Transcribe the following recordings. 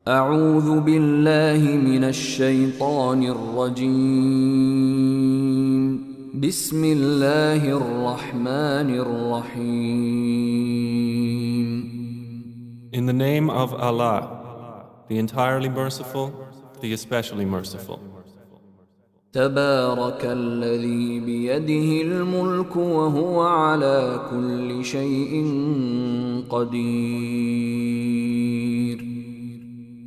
أعوذ بالله من الشيطان الرجيم بسم الله الرحمن الرحيم In the name of Allah, the entirely merciful, the especially merciful. تبارك الذي بيده الملك وهو على كل شيء قدير.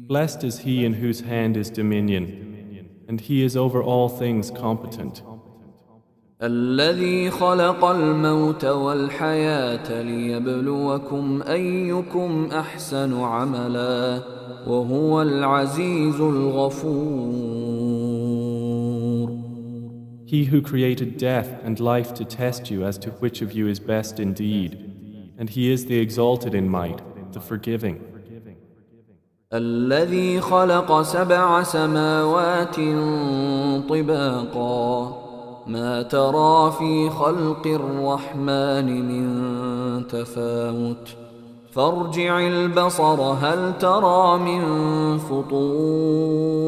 Blessed is he in whose hand is dominion, and he is over all things competent. الذي خلق الموت والحياة ليبلوكم أيكم أحسن عملا وهو العزيز الغفور. He who created death and life to test you as to which of you is best indeed, and he is the exalted in might, the forgiving. الذي خلق سبع سماوات طباقا ما ترى في خلق الرحمن من تفاوت فارجع البصر هل ترى من فطور.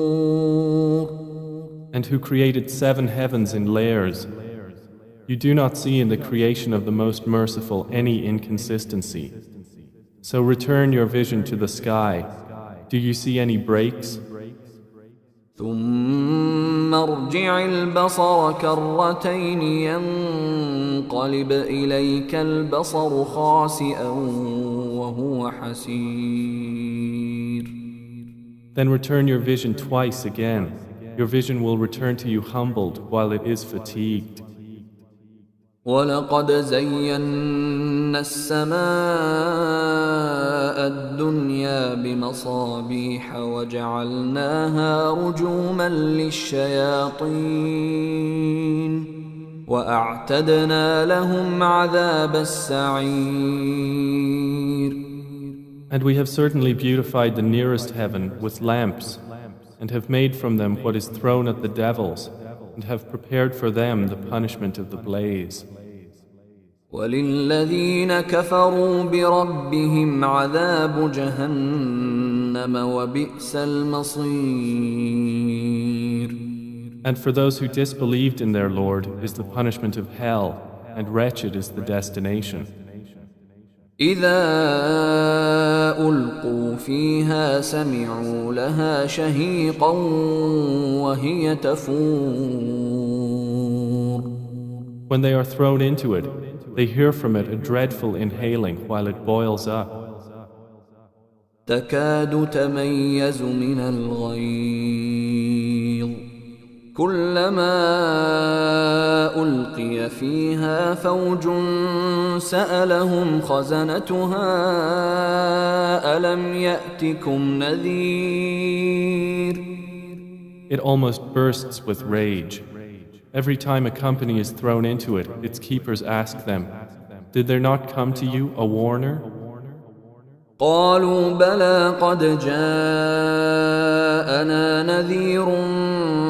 And who created 7 heavens in layers. You do not see in the creation of the Most Merciful any inconsistency. So return your vision to the sky. Do you see any breaks? ثم ارجع البصر كرتين ينقلب إليك البصر خاسئا وهو حسير. Then return your vision twice again. Your vision will return to you humbled while it is fatigued. ولقد زينا السماء الدنيا بمصابيح وجعلناها رجوما للشياطين وأعتدنا لهم عذاب السعير. And we have certainly beautified the nearest heaven with lamps, and have made from them what is thrown at the devils, and have prepared for them the punishment of the blaze. وَلِلَّذِينَ كَفَرُوا بِرَبِّهِمْ عَذَابُ جَهَنَّمَ وَبِئْسَ الْمَصِيرُ. And for those who disbelieved in their Lord is the punishment of hell, and wretched is the destination. إِذَا أُلْقُوا فِيهَا سَمِعُوا لَهَا شَهِيقًا وَهِيَ تَفُورُ. When they are thrown into it, they hear from it a dreadful inhaling while it boils up. تَكَادُ تَمَيَّزُ مِنَ الْغَيْظِ كُلَّمَا أُلْقِيَ فِيهَا فَوْجٌ سَأَلَهُمْ خَزَنَتُهَا أَلَمْ يَأْتِكُمْ نَذِيرٌ. It almost bursts with rage. Every time a company is thrown into it, its keepers ask them, "Did there not come to you a warner?" قالوا بلى قد جاءنا نذير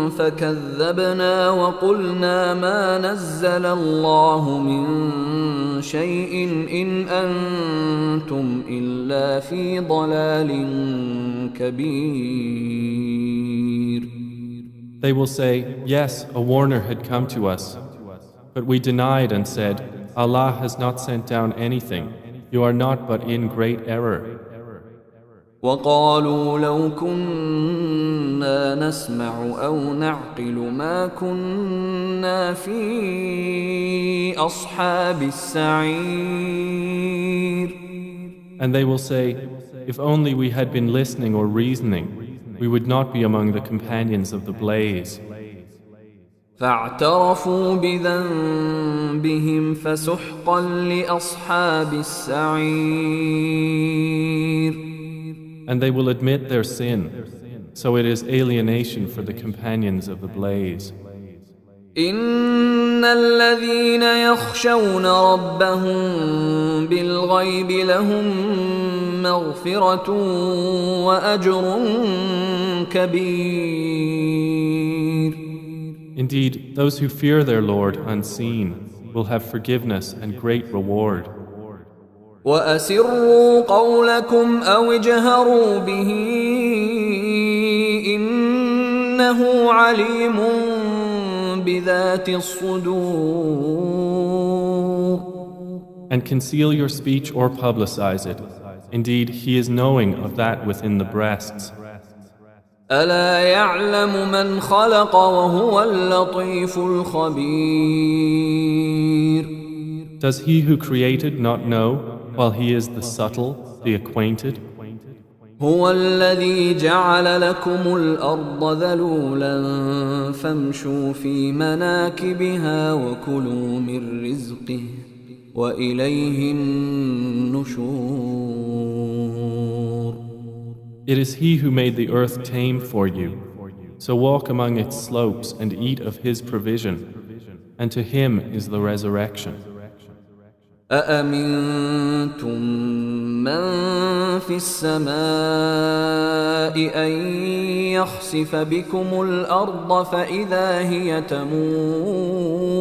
فكذبنا وقلنا ما نزل الله من شيء إن أنتم إلا في ضلال كبير. They will say, "Yes, a warner had come to us." But we denied and said, "Allah has not sent down anything. You are not but in great error." وقالوا لو كنا نسمع أو نعقل ما كنا في أصحاب السعير. And they will say, "If only we had been listening or reasoning, we would not be among the companions of the blaze." فاعترفوا بذنبهم فسحقا لأصحاب السعير. And they will admit their sin, so it is alienation for the companions of the blaze. إن الذين يخشون ربهم بالغيب لهم مغفرة وأجر كبير. Indeed, those who fear their Lord unseen will have forgiveness and great reward. وأسروا قولكم أو اجهروا به إنه عليم بذات الصدور. And conceal your speech or publicize it. Indeed, He is knowing of that within the breasts. ألا يعلم من خلق وهو اللطيف الخبير. Does He who created not know, while He is the subtle, the acquainted? هو الذي جعل لكم الأرض ذلولا فامشوا في مناكبها وكلوا من رزقه وإليه النشور. It is He who made the earth tame for you. So walk among its slopes and eat of His provision, and to Him is the resurrection. أأمنتم من في السماء أن يخسف بكم الأرض فإذا هي تمور.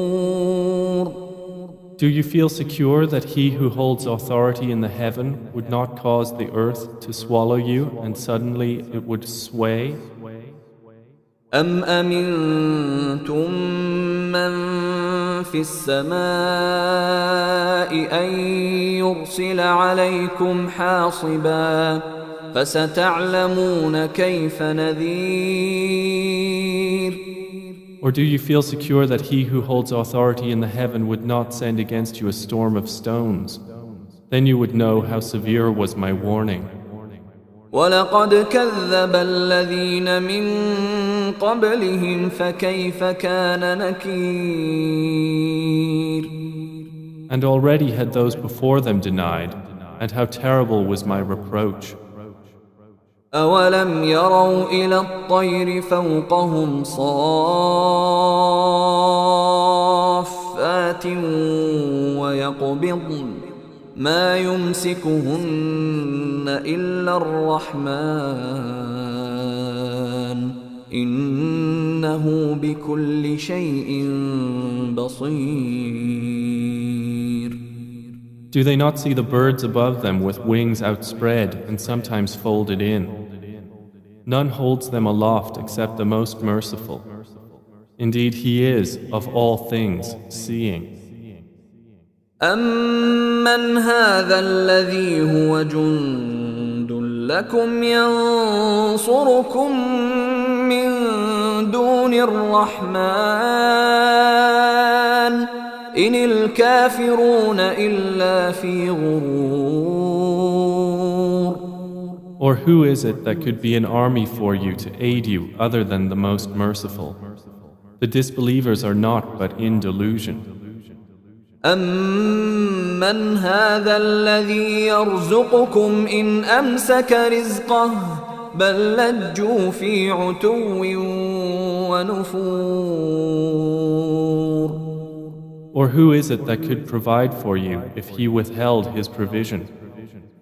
Do you feel secure that He who holds authority in the heaven would not cause the earth to swallow you and suddenly it would sway? أم أمنتم من في السماء أن يرسل عليكم حاصبا فستعلمون كيف نذير. Or do you feel secure that He who holds authority in the heaven would not send against you a storm of stones? Then you would know how severe was my warning. وَلَقَدْ كَذَّبَ الَّذِينَ مِن قَبْلِهِمْ فَكَيْفَ كَانَ نَكِيرِ. And already had those before them denied, and how terrible was my reproach. أَوَلَمْ يَرَوْا إِلَى الطَّيْرِ فَوْقَهُمْ صَافَّاتٍ وَيَقْبِضْنَ ما يمسكهن إلا الرحمن إنه بكل شيء بصير. Do they not see the birds above them with wings outspread and sometimes folded in? None holds them aloft except the Most Merciful. Indeed, He is, of all things, seeing. أَمَّنْ هَذَا الَّذِي هُوَ جُندٌ لَكُمْ يَنصُرُكُم مِّن دُونِ الرَّحْمَنِ إِنِ الْكَافِرُونَ إِلَّا فِي غُرُورٍ. Or who is it that could be an army for you to aid you other than the Most Merciful? The disbelievers are not but in delusion. أَمَّنْ هَذَا الَّذِي يَرْزُقُكُمْ إِنْ أَمْسَكَ رِزْقَهُ بَل لَّجُّوا فِي عُتُوٍّ وَنُفُورٍ. Or who is it that could provide for you if He withheld His provision?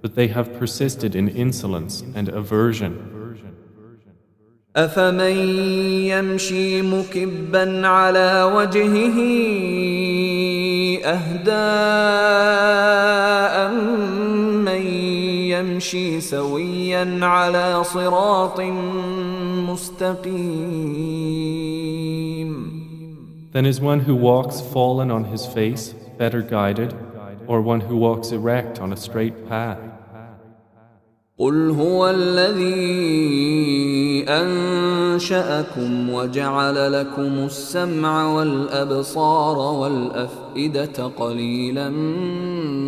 But they have persisted in insolence and aversion. أَفَمَن يَمْشِي مُكِبًّا عَلَى وَجْهِهِ أَهْدَىٰ أَمَّن يَمْشِي سَوِيًّا عَلَى صِرَاطٍ مُسْتَقِيمٍ. Then is one who walks fallen on his face better guided, or one who walks erect on a straight path? قُلْ هُوَ الَّذِي أَنشَأَكُمْ وَجَعَلَ لَكُمُ السَّمْعَ وَالْأَبْصَارَ وَالْأَفْئِدَةَ قَلِيلًا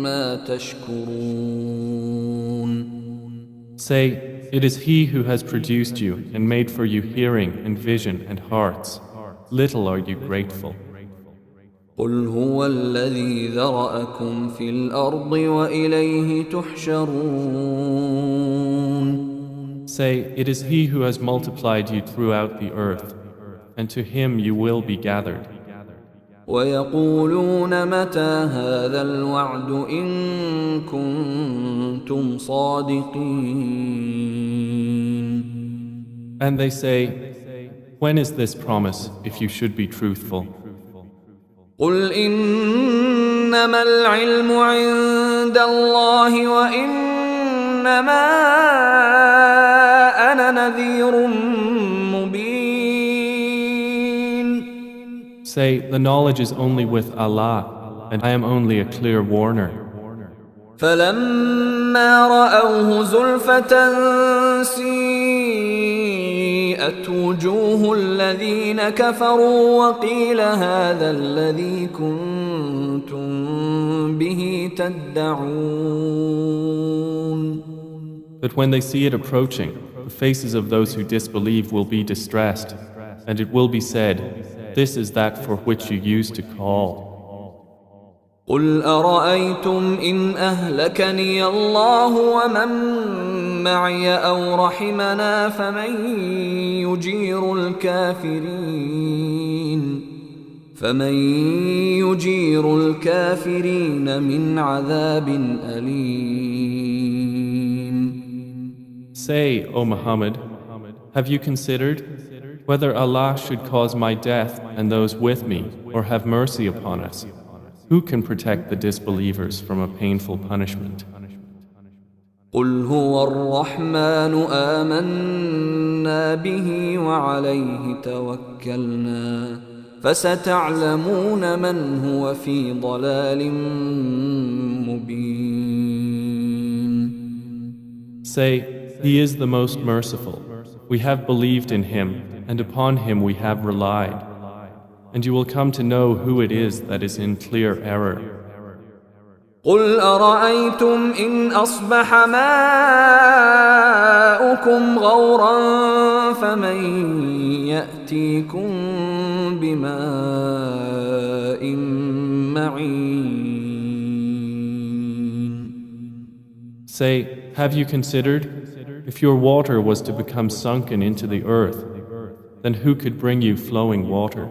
مَا تَشْكُرُونَ. Say, it is He who has produced you and made for you hearing and vision and hearts. Little are you grateful. قُلْ هُوَ الَّذِي ذَرَأَكُمْ فِي الْأَرْضِ وَإِلَيْهِ تُحْشَرُونَ. Say, it is He who has multiplied you throughout the earth, and to Him you will be gathered. وَيَقُولُونَ مَتَى هَذَا الْوَعْدُ إِن كُنتُمْ صَادِقِينَ. And they say, when is this promise if you should be truthful? قُلْ إِنَّمَا الْعِلْمُ عِندَ اللَّهِ وَإِنَّمَا أَنَا نَذِيرٌ مُبِينٌ. Say, the knowledge is only with Allah, and I am only a clear warner. فلما رأوه زلفة سيئت وجوه الذين كفروا وقيل هذا الذي كنتم به تدعون. But when they see it approaching, the faces of those who disbelieve will be distressed, and it will be said, "This is that for which you used to call." قل أرأيتم إن أهلكني الله ومن معي أو رحمنا فمن يجير الكافرين من عذاب أليم. Say, O Muhammad, have you considered whether Allah should cause my death and those with me, or have mercy upon us? Who can protect the disbelievers from a painful punishment? قل هو الرحمن آمنا به وعليه توكلنا فستعلمون من هو في ضلال مبين. Say, He is the most merciful. We have believed in Him, and upon Him we have relied. And you will come to know who it is that is in clear error. قل أرأيتم إن أصبح ماؤكم غورا فمن يأتيكم بماء معين. Say, have you considered, if your water was to become sunken into the earth, then who could bring you flowing water?